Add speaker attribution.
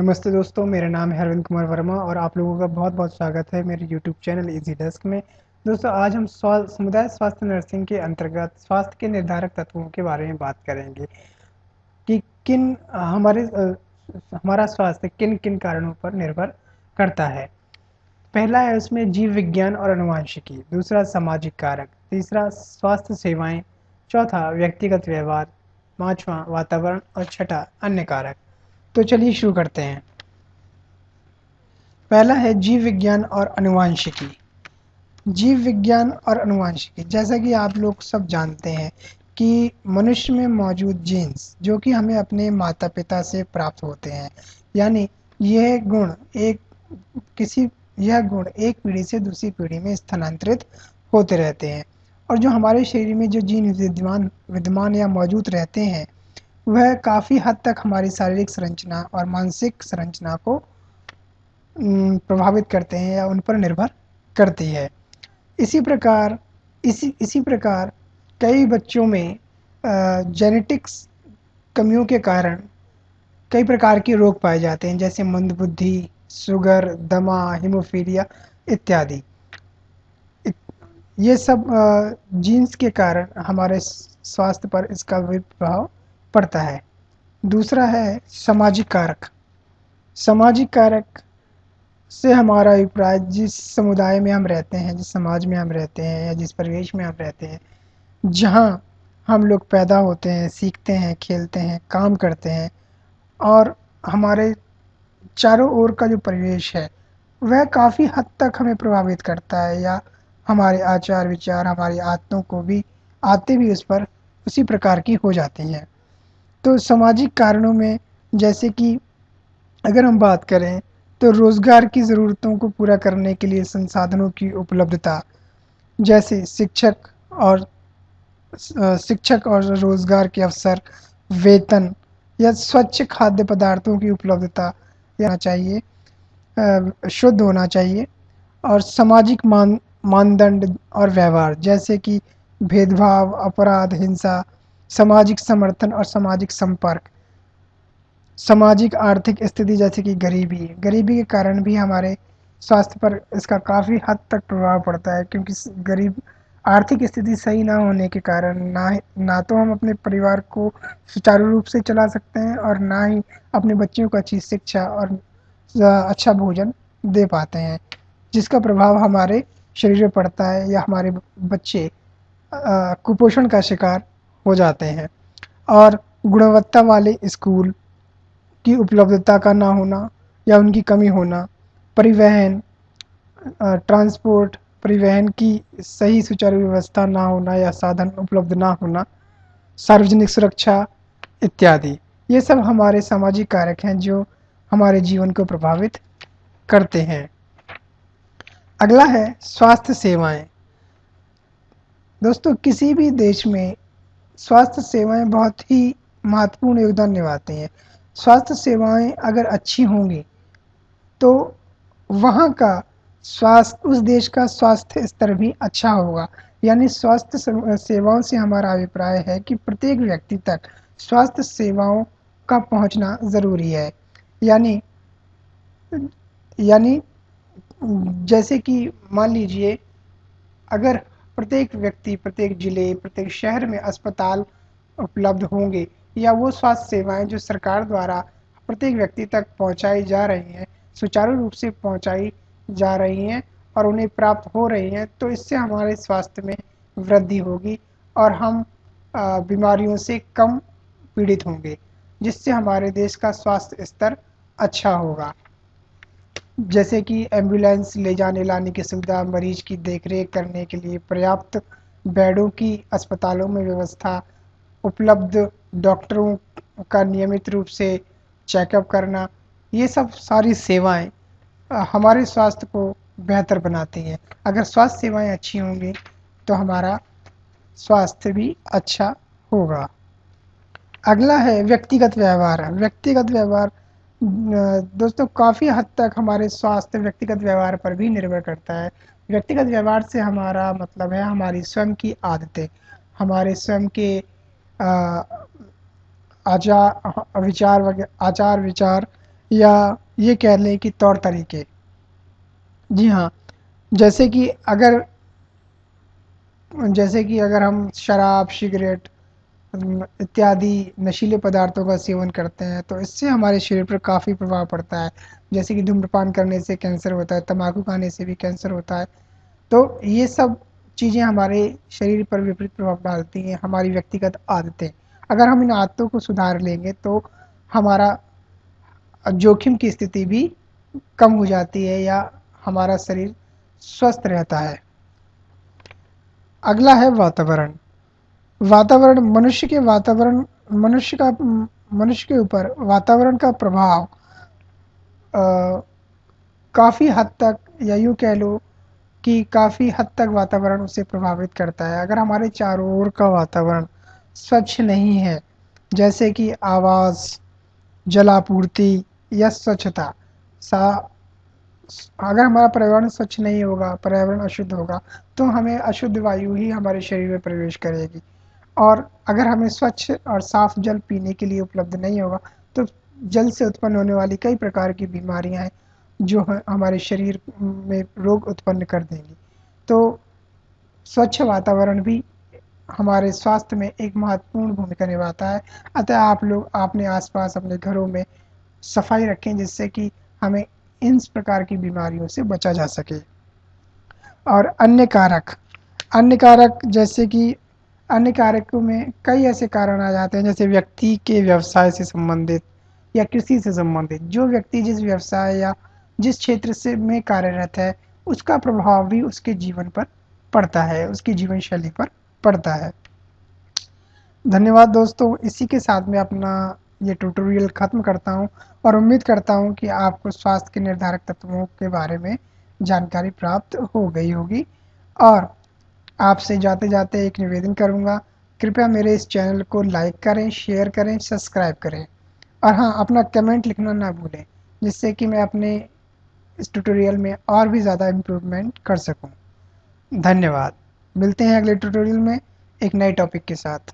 Speaker 1: नमस्ते दोस्तों, मेरा नाम है अरविंद कुमार वर्मा और आप लोगों का बहुत बहुत स्वागत है मेरे यूट्यूब चैनल इजी डेस्क में। दोस्तों, आज हम समुदाय स्वास्थ्य नर्सिंग के अंतर्गत स्वास्थ्य के निर्धारक तत्वों के बारे में बात करेंगे कि हमारा स्वास्थ्य किन किन कारणों पर निर्भर करता है। पहला है उसमें जीव विज्ञान और आनुवंशिकी, दूसरा सामाजिक कारक, तीसरा स्वास्थ्य सेवाएं, चौथा व्यक्तिगत व्यवहार, पांचवा वातावरण और छठा अन्य कारक। तो चलिए शुरू करते हैं। पहला है जीव विज्ञान और आनुवंशिकी। जीव विज्ञान और आनुवंशिकी, जैसा कि आप लोग सब जानते हैं कि मनुष्य में मौजूद जीन्स जो कि हमें अपने माता पिता से प्राप्त होते हैं, यानी यह गुण एक किसी यह गुण एक पीढ़ी से दूसरी पीढ़ी में स्थानांतरित होते रहते हैं। और जो हमारे शरीर में जो जीन विद्यमान विद्यमान या मौजूद रहते हैं, वह काफ़ी हद तक हमारी शारीरिक संरचना और मानसिक संरचना को प्रभावित करते हैं या उन पर निर्भर करती है। इसी प्रकार कई बच्चों में जेनेटिक्स कमियों के कारण कई प्रकार के रोग पाए जाते हैं, जैसे मंदबुद्धि, शुगर, दमा, हीमोफीलिया इत्यादि। ये सब जीन्स के कारण हमारे स्वास्थ्य पर इसका विपरीत प्रभाव पड़ता है। दूसरा है सामाजिक कारक। सामाजिक कारक से हमारा अभिप्राय जिस समुदाय में हम रहते हैं, जिस समाज में हम रहते हैं या जिस परिवेश में हम रहते हैं, जहाँ हम लोग पैदा होते हैं, सीखते हैं, खेलते हैं, काम करते हैं, और हमारे चारों ओर का जो परिवेश है वह काफ़ी हद तक हमें प्रभावित करता है, या हमारे आचार विचार, हमारी आदतें भी उस पर उसी प्रकार की हो जाती हैं। तो सामाजिक कारणों में, जैसे कि अगर हम बात करें तो रोज़गार की ज़रूरतों को पूरा करने के लिए संसाधनों की उपलब्धता, जैसे शिक्षक और रोज़गार के अवसर, वेतन या स्वच्छ खाद्य पदार्थों की उपलब्धता या चाहिए, शुद्ध होना चाहिए। और सामाजिक मानदंड और व्यवहार, जैसे कि भेदभाव, अपराध, हिंसा, सामाजिक समर्थन और सामाजिक संपर्क। सामाजिक आर्थिक स्थिति, जैसे कि गरीबी के कारण भी हमारे स्वास्थ्य पर इसका काफ़ी हद तक प्रभाव पड़ता है, क्योंकि गरीब आर्थिक स्थिति सही ना होने के कारण ना तो हम अपने परिवार को सुचारू रूप से चला सकते हैं और ना ही अपने बच्चों को अच्छी शिक्षा और अच्छा भोजन दे पाते हैं, जिसका प्रभाव हमारे शरीर में पड़ता है या हमारे बच्चे कुपोषण का शिकार हो जाते हैं। और गुणवत्ता वाले स्कूल की उपलब्धता का ना होना या उनकी कमी होना, परिवहन, परिवहन की सही सुचारू व्यवस्था ना होना या साधन उपलब्ध ना होना, सार्वजनिक सुरक्षा इत्यादि, ये सब हमारे सामाजिक कारक हैं जो हमारे जीवन को प्रभावित करते हैं। अगला है स्वास्थ्य सेवाएं। दोस्तों, किसी भी देश में स्वास्थ्य सेवाएं बहुत ही महत्वपूर्ण योगदान निभाती हैं। स्वास्थ्य सेवाएं अगर अच्छी होंगी तो वहाँ का स्वास्थ्य, उस देश का स्वास्थ्य स्तर भी अच्छा होगा। यानी स्वास्थ्य सेवाओं से हमारा अभिप्राय है कि प्रत्येक व्यक्ति तक स्वास्थ्य सेवाओं का पहुँचना ज़रूरी है। यानी यानी जैसे कि मान लीजिए, अगर प्रत्येक व्यक्ति, प्रत्येक जिले, प्रत्येक शहर में अस्पताल उपलब्ध होंगे, या वो स्वास्थ्य सेवाएं जो सरकार द्वारा प्रत्येक व्यक्ति तक पहुंचाई जा रही हैं, सुचारू रूप से पहुंचाई जा रही हैं और उन्हें प्राप्त हो रही हैं, तो इससे हमारे स्वास्थ्य में वृद्धि होगी और हम बीमारियों से कम पीड़ित होंगे, जिससे हमारे देश का स्वास्थ्य स्तर अच्छा होगा। जैसे कि एम्बुलेंस ले जाने लाने की सुविधा, मरीज की देखरेख करने के लिए पर्याप्त बेडों की अस्पतालों में व्यवस्था, उपलब्ध डॉक्टरों का नियमित रूप से चेकअप करना, ये सब सारी सेवाएं हमारे स्वास्थ्य को बेहतर बनाती हैं। अगर स्वास्थ्य सेवाएं अच्छी होंगी तो हमारा स्वास्थ्य भी अच्छा होगा। अगला है व्यक्तिगत व्यवहार। व्यक्तिगत व्यवहार दोस्तों, काफ़ी हद तक हमारे स्वास्थ्य व्यक्तिगत व्यवहार पर भी निर्भर करता है। व्यक्तिगत व्यवहार से हमारा मतलब है हमारी स्वयं की आदतें, हमारे स्वयं के आचार विचार या ये कह लें कि तौर तरीके। जी हाँ, जैसे कि अगर जैसे कि अगर हम शराब, सिगरेट इत्यादि नशीले पदार्थों का सेवन करते हैं तो इससे हमारे शरीर पर काफ़ी प्रभाव पड़ता है। जैसे कि धूम्रपान करने से कैंसर होता है, तम्बाकू खाने से भी कैंसर होता है। तो ये सब चीज़ें हमारे शरीर पर विपरीत प्रभाव डालती हैं, हमारी व्यक्तिगत आदतें। अगर हम इन आदतों को सुधार लेंगे तो हमारा जोखिम की स्थिति भी कम हो जाती है या हमारा शरीर स्वस्थ रहता है। अगला है वातावरण। वातावरण मनुष्य का मनुष्य के ऊपर वातावरण का प्रभाव काफ़ी हद तक, या यूँ कह लो कि काफ़ी हद तक वातावरण उसे प्रभावित करता है। अगर हमारे चारों ओर का वातावरण स्वच्छ नहीं है, जैसे कि आवाज़, जलापूर्ति या स्वच्छता, सा अगर हमारा पर्यावरण स्वच्छ नहीं होगा, पर्यावरण अशुद्ध होगा, तो हमें अशुद्ध वायु ही हमारे शरीर में प्रवेश करेगी। और अगर हमें स्वच्छ और साफ जल पीने के लिए उपलब्ध नहीं होगा, तो जल से उत्पन्न होने वाली कई प्रकार की बीमारियां हैं जो हमारे शरीर में रोग उत्पन्न कर देंगी। तो स्वच्छ वातावरण भी हमारे स्वास्थ्य में एक महत्वपूर्ण भूमिका निभाता है। अतः आप लोग अपने आसपास अपने घरों में सफाई रखें, जिससे कि हमें इन प्रकार की बीमारियों से बचा जा सके। और अन्य कारक जैसे कि अन्य कारकों में कई ऐसे कारण आ जाते हैं, जैसे व्यक्ति के व्यवसाय से संबंधित या कृषि से संबंधित। जो व्यक्ति जिस व्यवसाय या जिस क्षेत्र से में कार्यरत है, उसका प्रभाव भी उसके जीवन पर पड़ता है, उसकी जीवन शैली पर पड़ता है। धन्यवाद दोस्तों, इसी के साथ मैं अपना ये ट्यूटोरियल ख़त्म करता हूँ और उम्मीद करता हूँ कि आपको स्वास्थ्य के निर्धारक तत्वों के बारे में जानकारी प्राप्त हो गई होगी। और आपसे जाते-जाते एक निवेदन करूँगा, कृपया मेरे इस चैनल को लाइक करें, शेयर करें, सब्सक्राइब करें और हाँ, अपना कमेंट लिखना ना भूलें, जिससे कि मैं अपने इस ट्यूटोरियल में और भी ज़्यादा इम्प्रूवमेंट कर सकूँ। धन्यवाद। मिलते हैं अगले ट्यूटोरियल में एक नए टॉपिक के साथ।